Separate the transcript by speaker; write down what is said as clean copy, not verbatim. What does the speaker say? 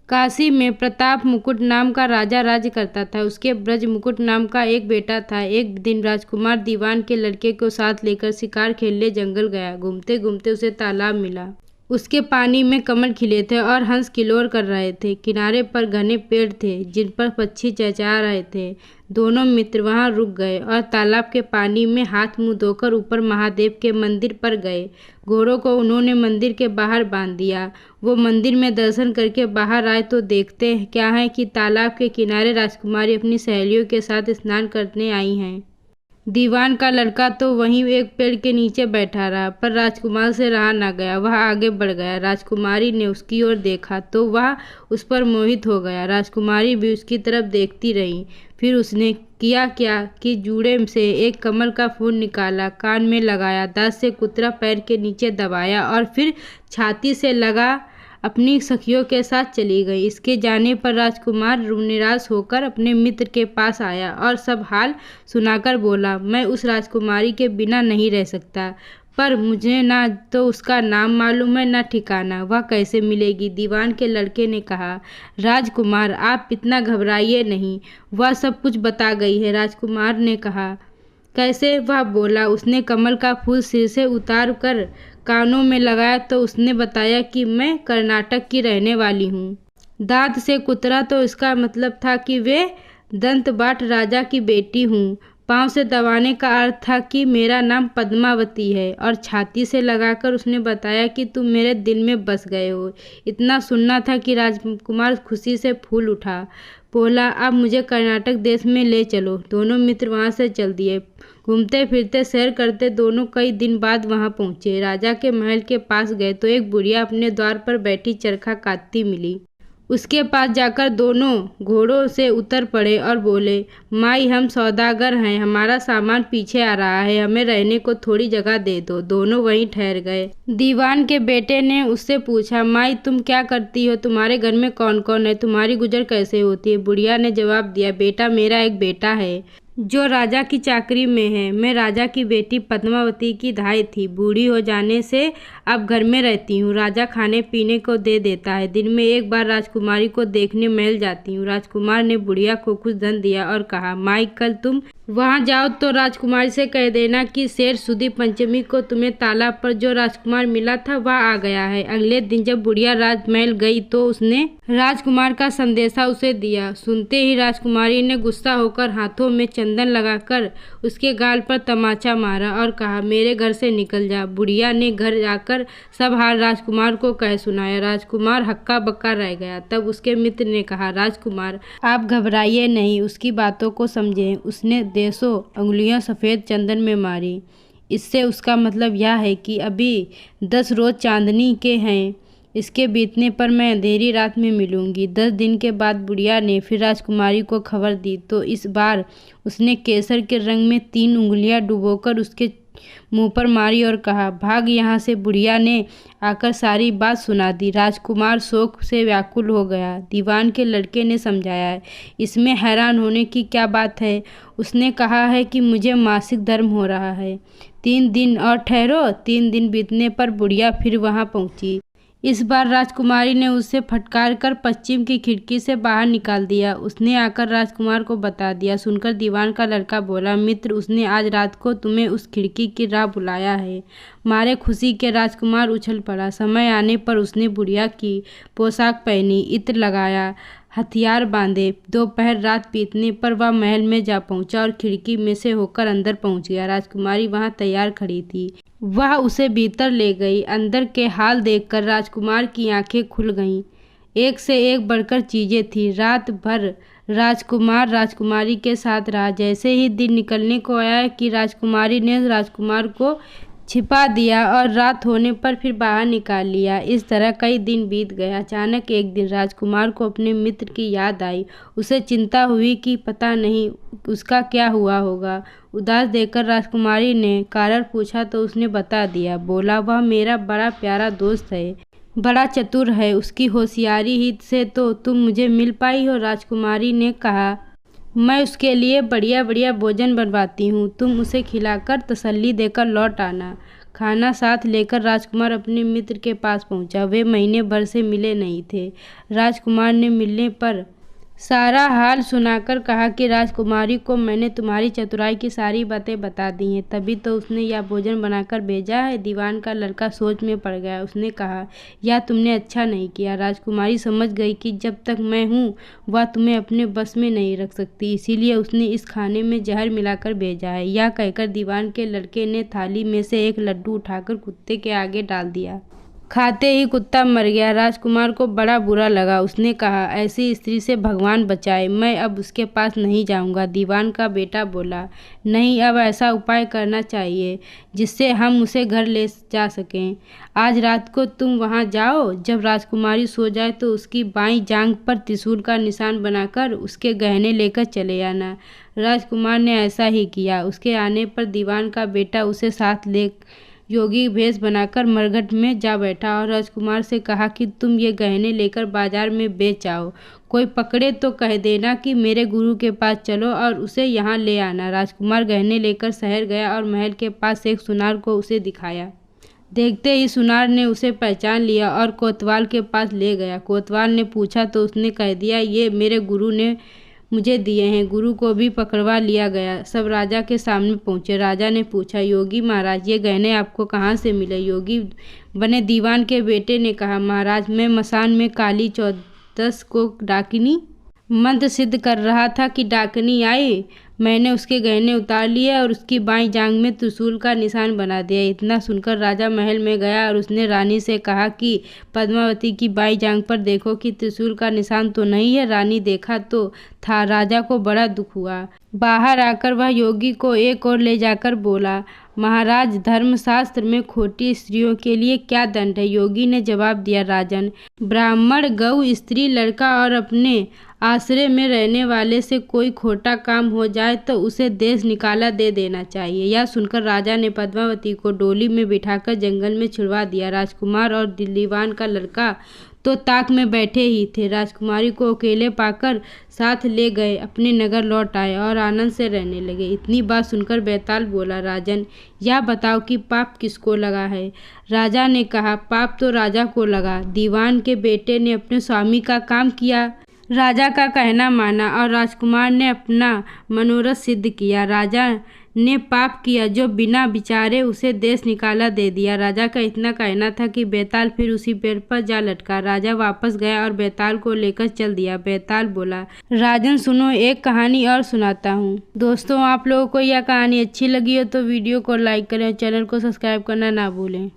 Speaker 1: काशी में प्रताप मुकुट नाम का राजा राज्य करता था। उसके ब्रज मुकुट नाम का एक बेटा था। एक दिन राजकुमार दीवान के लड़के को साथ लेकर शिकार खेलने जंगल गया। घूमते घूमते उसे तालाब मिला। उसके पानी में कमल खिले थे और हंस किलोर कर रहे थे। किनारे पर घने पेड़ थे जिन पर पक्षी चहचहा रहे थे। दोनों मित्र वहां रुक गए और तालाब के पानी में हाथ मुंह धोकर ऊपर महादेव के मंदिर पर गए। घोड़ों को उन्होंने मंदिर के बाहर बांध दिया। वो मंदिर में दर्शन करके बाहर आए तो देखते क्या है कि तालाब के किनारे राजकुमारी अपनी सहेलियों के साथ स्नान करने आई हैं। दीवान का लड़का तो वहीं एक पेड़ के नीचे बैठा रहा, पर राजकुमार से रहा ना गया। वह आगे बढ़ गया। राजकुमारी ने उसकी ओर देखा तो वह उस पर मोहित हो गया। राजकुमारी भी उसकी तरफ देखती रही। फिर उसने किया क्या कि जूड़े से एक कमल का फूल निकाला, कान में लगाया, दांत से कुतरा पैर के नीचे दबाया और फिर छाती से लगा अपनी सखियों के साथ चली गई। इसके जाने पर राजकुमार निराश होकर अपने मित्र के पास आया और सब हाल सुनाकर बोला, मैं उस राजकुमारी के बिना नहीं रह सकता, पर मुझे ना तो उसका नाम मालूम है ना ठिकाना। वह कैसे मिलेगी? दीवान के लड़के ने कहा। राजकुमार आप इतना घबराइए नहीं, वह सब कुछ बता गई है। राजकुमार ने कहा। कैसे? वह बोला। उसने कमल का फूल सिर से उतार कर कानों में लगाया तो उसने बताया कि मैं कर्नाटक की रहने वाली हूँ। दांत से कुतरा तो इसका मतलब था कि वे दंतबाट राजा की बेटी हूँ। पाँव से दबाने का अर्थ था कि मेरा नाम पद्मावती है। और छाती से लगाकर उसने बताया कि तुम मेरे दिल में बस गए हो। इतना सुनना था कि राजकुमार खुशी से फूल उठा। बोला, अब मुझे कर्नाटक देश में ले चलो। दोनों मित्र वहां से चल दिए। घूमते फिरते सैर करते दोनों कई दिन बाद वहां पहुंचे। राजा के महल के पास गए तो एक बुढ़िया अपने द्वार पर बैठी चरखा काटती मिली। उसके पास जाकर दोनों घोड़ों से उतर पड़े और बोले, माई हम सौदागर हैं, हमारा सामान पीछे आ रहा है, हमें रहने को थोड़ी जगह दे दो। दोनों वहीं ठहर गए। दीवान के बेटे ने उससे पूछा, माई तुम क्या करती हो? तुम्हारे घर में कौन कौन है? तुम्हारी गुजर कैसे होती है? बुढ़िया ने जवाब दिया, बेटा मेरा एक बेटा है जो राजा की चाकरी में है। मैं राजा की बेटी पद्मावती की धाई थी। बूढ़ी हो जाने से अब घर में रहती हूँ। राजा खाने पीने को दे देता है। दिन में एक बार राजकुमारी को देखने महल जाती हूँ। राजकुमार ने बुढ़िया को कुछ धन दिया और कहा, माई कल तुम वहां जाओ तो राजकुमारी से कह देना कि शेर सुदी पंचमी को तुम्हें तालाब पर जो राजकुमार मिला था वह आ गया है। अगले दिन जब बुढ़िया राजमहल गई तो उसने राजकुमार का संदेशा उसे दिया। सुनते ही राजकुमारी ने गुस्सा होकर हाथों में चंदन लगाकर उसके गाल पर तमाचा मारा और कहा, मेरे घर से निकल जा। बुढ़िया ने घर जाकर सब हाल राजकुमार को कह सुनाया। राजकुमार हक्का बक्का रह गया। तब उसके मित्र ने कहा, राजकुमार आप घबराइए नहीं, उसकी बातों को समझें। उसने देसों उंगलियां सफ़ेद चंदन में मारी। इससे उसका मतलब यह है कि अभी 10 रोज चांदनी के हैं। इसके बीतने पर मैं अंधेरी रात में मिलूंगी। 10 दिन के बाद बुढ़िया ने फिर राजकुमारी को खबर दी तो इस बार उसने केसर के रंग में 3 उंगलियां डुबोकर उसके मुंह पर मारी और कहा, भाग यहाँ से। बुढ़िया ने आकर सारी बात सुना दी। राजकुमार शोक से व्याकुल हो गया। दीवान के लड़के ने समझाया, इसमें हैरान होने की क्या बात है? उसने कहा है कि मुझे मासिक धर्म हो रहा है। 3 दिन और ठहरो। 3 दिन बीतने पर बुढ़िया फिर वहां पहुंची। इस बार राजकुमारी ने उसे फटकार कर पश्चिम की खिड़की से बाहर निकाल दिया। उसने आकर राजकुमार को बता दिया। सुनकर दीवान का लड़का बोला, मित्र उसने आज रात को तुम्हें उस खिड़की की राह बुलाया है। मारे खुशी के राजकुमार उछल पड़ा। समय आने पर उसने बुढ़िया की पोशाक पहनी, इत्र लगाया, हथियार बांधे। दोपहर रात बीतने पर वह महल में जा पहुंचा और खिड़की में से होकर अंदर पहुंच गया। राजकुमारी वहां तैयार खड़ी थी। वह उसे भीतर ले गई। अंदर के हाल देखकर राजकुमार की आंखें खुल गईं। एक से एक बढ़कर चीजें थी। रात भर राजकुमार राजकुमारी के साथ रहा। जैसे ही दिन निकलने को आया कि राजकुमारी ने राजकुमार को छिपा दिया और रात होने पर फिर बाहर निकाल लिया। इस तरह कई दिन बीत गए। अचानक एक दिन राजकुमार को अपने मित्र की याद आई। उसे चिंता हुई कि पता नहीं उसका क्या हुआ होगा। उदास देखकर राजकुमारी ने कारण पूछा तो उसने बता दिया। बोला, वह मेरा बड़ा प्यारा दोस्त है, बड़ा चतुर है। उसकी होशियारी ही से तो तुम मुझे मिल पाई हो। राजकुमारी ने कहा, मैं उसके लिए बढ़िया बढ़िया भोजन बनवाती हूँ, तुम उसे खिलाकर तसल्ली देकर लौट आना। खाना साथ लेकर राजकुमार अपने मित्र के पास पहुंचा। वे महीने भर से मिले नहीं थे। राजकुमार ने मिलने पर सारा हाल सुनाकर कहा कि राजकुमारी को मैंने तुम्हारी चतुराई की सारी बातें बता दी हैं, तभी तो उसने यह भोजन बनाकर भेजा है। दीवान का लड़का सोच में पड़ गया। उसने कहा, यह तुमने अच्छा नहीं किया। राजकुमारी समझ गई कि जब तक मैं हूँ वह तुम्हें अपने बस में नहीं रख सकती, इसीलिए उसने इस खाने में जहर मिलाकर भेजा है। यह कहकर दीवान के लड़के ने थाली में से एक लड्डू उठाकर कुत्ते के आगे डाल दिया। खाते ही कुत्ता मर गया। राजकुमार को बड़ा बुरा लगा। उसने कहा, ऐसी स्त्री से भगवान बचाए, मैं अब उसके पास नहीं जाऊंगा। दीवान का बेटा बोला, नहीं, अब ऐसा उपाय करना चाहिए जिससे हम उसे घर ले जा सकें। आज रात को तुम वहां जाओ। जब राजकुमारी सो जाए तो उसकी बाईं जांघ पर त्रिशूल का निशान बनाकर उसके गहने लेकर चले आना। राजकुमार ने ऐसा ही किया। उसके आने पर दीवान का बेटा उसे साथ ले योगी भेष बनाकर मरघट में जा बैठा और राजकुमार से कहा कि तुम ये गहने लेकर बाजार में बेच आओ। कोई पकड़े तो कह देना कि मेरे गुरु के पास चलो और उसे यहाँ ले आना। राजकुमार गहने लेकर शहर गया और महल के पास एक सुनार को उसे दिखाया। देखते ही सुनार ने उसे पहचान लिया और कोतवाल के पास ले गया। कोतवाल ने पूछा तो उसने कह दिया, ये मेरे गुरु ने मुझे दिए हैं। गुरु को भी पकड़वा लिया गया। सब राजा के सामने पहुंचे। राजा ने पूछा, योगी महाराज, ये गहने आपको कहाँ से मिले? योगी बने दीवान के बेटे ने कहा, महाराज, मैं मसान में काली चौदस को डाकिनी मंत्र सिद्ध कर रहा था कि डाकनी आई। मैंने उसके गहने उतार लिए और उसकी बाईं जांघ में त्रिशूल का निशान बना दिया। इतना सुनकर राजा महल में गया और उसने रानी से कहा कि पद्मावती की बाईं जांघ पर देखो कि त्रिशूल का निशान तो नहीं है। रानी देखा तो था। राजा को बड़ा दुख हुआ। बाहर आकर वह योगी को एक ओर ले जाकर बोला, महाराज, धर्मशास्त्र में खोटी स्त्रियों के लिए क्या दंड है? योगी ने जवाब दिया, राजन, ब्राह्मण, गऊ, स्त्री, लड़का और अपने आश्रय में रहने वाले से कोई खोटा काम हो जाए तो उसे देश निकाला दे देना चाहिए। यह सुनकर राजा ने पद्मावती को डोली में बिठाकर जंगल में छुड़वा दिया। राजकुमार और दीवान का लड़का तो ताक में बैठे ही थे। राजकुमारी को अकेले पाकर साथ ले गए, अपने नगर लौट आए और आनंद से रहने लगे। इतनी बात सुनकर बैताल बोला, राजन, यह बताओ कि पाप किसको लगा है? राजा ने कहा, पाप तो राजा को लगा। दीवान के बेटे ने अपने स्वामी का काम किया, राजा का कहना माना और राजकुमार ने अपना मनोरथ सिद्ध किया। राजा ने पाप किया जो बिना विचारे उसे देश निकाला दे दिया। राजा का इतना कहना था कि बैताल फिर उसी पेड़ पर जा लटका। राजा वापस गया और बैताल को लेकर चल दिया। बैताल बोला, राजन सुनो, एक कहानी और सुनाता हूँ। दोस्तों, आप लोगों को यह कहानी अच्छी लगी हो तो वीडियो को लाइक करें और चैनल को सब्सक्राइब करना ना भूलें।